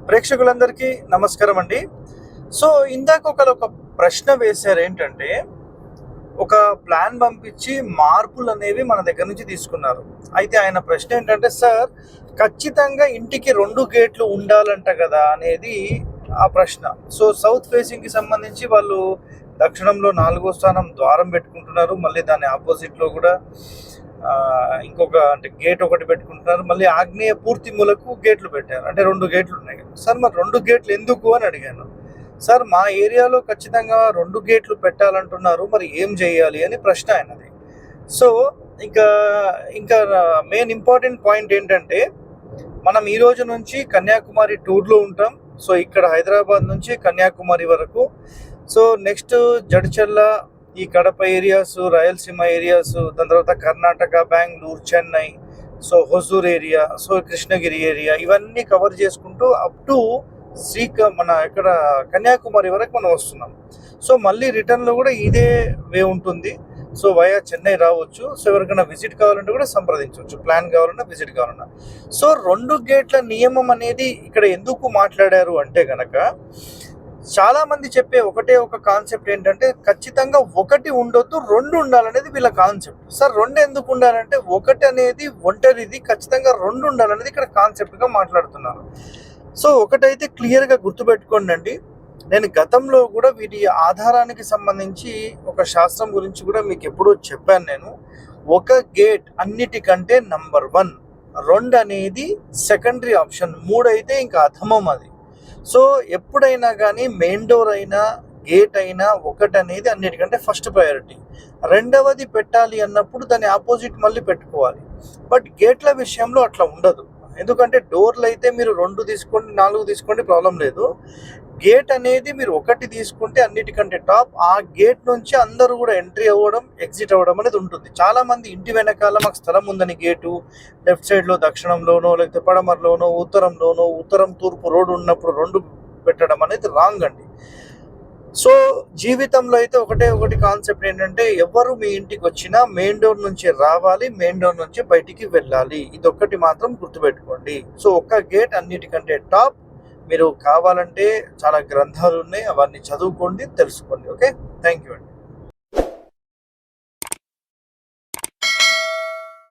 ప్రేక్షకులందరికీ నమస్కారం అండి. సో ఇందాక ఒక ప్రశ్న వేశారు. ఏంటంటే ఒక ప్లాన్ పంపించి మార్పులు అనేవి మన దగ్గర నుంచి తీసుకున్నారు. అయితే ఆయన ప్రశ్న ఏంటంటే, సార్ ఖచ్చితంగా ఇంటికి 2 గేట్లు ఉండాలంట కదా అనేది ఆ ప్రశ్న. సో సౌత్ ఫేసింగ్కి సంబంధించి వాళ్ళు దక్షిణంలో 4వ స్థానం ద్వారం పెట్టుకుంటున్నారు. మళ్ళీ దాని ఆపోజిట్లో కూడా ఇంకొక అంటే గేట్ ఒకటి పెట్టుకుంటున్నారు. మళ్ళీ ఆగ్నేయ పూర్తి మూలకు గేట్లు పెట్టారు. అంటే 2 గేట్లు ఉన్నాయి. సార్ మరి 2 గేట్లు ఎందుకు అని అడిగాను. సార్ మా ఏరియాలో ఖచ్చితంగా 2 గేట్లు పెట్టాలంటున్నారు, మరి ఏం చేయాలి అని ప్రశ్న అయినది. సో ఇంకా ఇంకా మెయిన్ ఇంపార్టెంట్ పాయింట్ ఏంటంటే, మనం ఈ రోజు నుంచి కన్యాకుమారి టూర్లో ఉంటాం. సో ఇక్కడ హైదరాబాద్ నుంచి కన్యాకుమారి వరకు. సో నెక్స్ట్ జడ్చర్ల, ఈ కడప ఏరియాస్, రాయలసీమ ఏరియాస్, దాని తర్వాత Karnataka, Bengaluru, Chennai, so Hosur area, so Krishnagiri area, ఇవన్నీ కవర్ చేసుకుంటూ అప్ టు మన ఇక్కడ కన్యాకుమారి వరకు మనం వస్తున్నాం. సో మళ్ళీ రిటర్న్లో కూడా ఇదే వే ఉంటుంది. సో వయా చెన్నై రావచ్చు. సో ఎవరికైనా విజిట్ కావాలంటే కూడా సంప్రదించవచ్చు, ప్లాన్ కావాలన్నా విజిట్ కావాలన్నా. సో 2 గేట్ల నియమం అనేది ఇక్కడ ఎందుకు మాట్లాడారు అంటే గనక, చాలా మంది చెప్పే ఒక కాన్సెప్ట్ ఏంటంటే, ఖచ్చితంగా 1 ఉండొద్దు 2 ఉండాలనేది వీళ్ళ కాన్సెప్ట్. సార్ 2 ఎందుకు ఉండాలంటే, 1 అనేది ఒంటరిది, ఖచ్చితంగా 2 ఉండాలనేది ఇక్కడ కాన్సెప్ట్గా మాట్లాడుతున్నారు. సో ఒకటైతే క్లియర్గా గుర్తుపెట్టుకోండి అండి. నేను గతంలో కూడా వీటి ఆధారానికి సంబంధించి ఒక శాస్త్రం గురించి కూడా మీకు ఎప్పుడో చెప్పాను. నేను 1 గేట్ అన్నిటికంటే నంబర్ 1, 2 అనేది సెకండరీ ఆప్షన్, 3 అయితే ఇంకా అధమం అది. సో ఎప్పుడైనా కానీ మెయిన్ డోర్ అయినా గేట్ అయినా 1 అనేది అన్నిటికంటే ఫస్ట్ ప్రయారిటీ. 2వది పెట్టాలి అన్నప్పుడు దాని ఆపోజిట్ మళ్ళీ పెట్టుకోవాలి. బట్ గేట్ల విషయంలో అట్లా ఉండదు. ఎందుకంటే డోర్లు అయితే మీరు 2 తీసుకోండి, 4 తీసుకోండి, ప్రాబ్లం లేదు. గేట్ అనేది మీరు 1 తీసుకుంటే అన్నిటికంటే టాప్. ఆ గేట్ నుంచి అందరూ కూడా ఎంట్రీ అవ్వడం, ఎగ్జిట్ అవ్వడం అనేది ఉంటుంది. చాలా మంది ఇంటి వెనకాల మాకు స్థలం ఉందని గేటు లెఫ్ట్ సైడ్లో దక్షిణంలోనో, లేకపోతే పడమరలోనో, ఉత్తరంలోనో, ఉత్తరం తూర్పు రోడ్డు ఉన్నప్పుడు 2 పెట్టడం అనేది రాంగ్ అండి. సో జీవితంలో అయితే ఒకటి కాన్సెప్ట్ ఏంటంటే, ఎవరు మీ ఇంటికి వచ్చినా మెయిన్ డోర్ నుంచి రావాలి, మెయిన్ డోర్ నుంచి బయటికి వెళ్ళాలి. ఇదొక్కటి మాత్రం గుర్తుపెట్టుకోండి. సో 1 గేట్ అన్నిటికంటే టాప్. మీరు కావాలంటే చాలా గ్రంథాలు ఉన్నాయి, అవన్నీ చదువుకోండి, తెలుసుకోండి. ఓకే, థ్యాంక్ యూ అండి.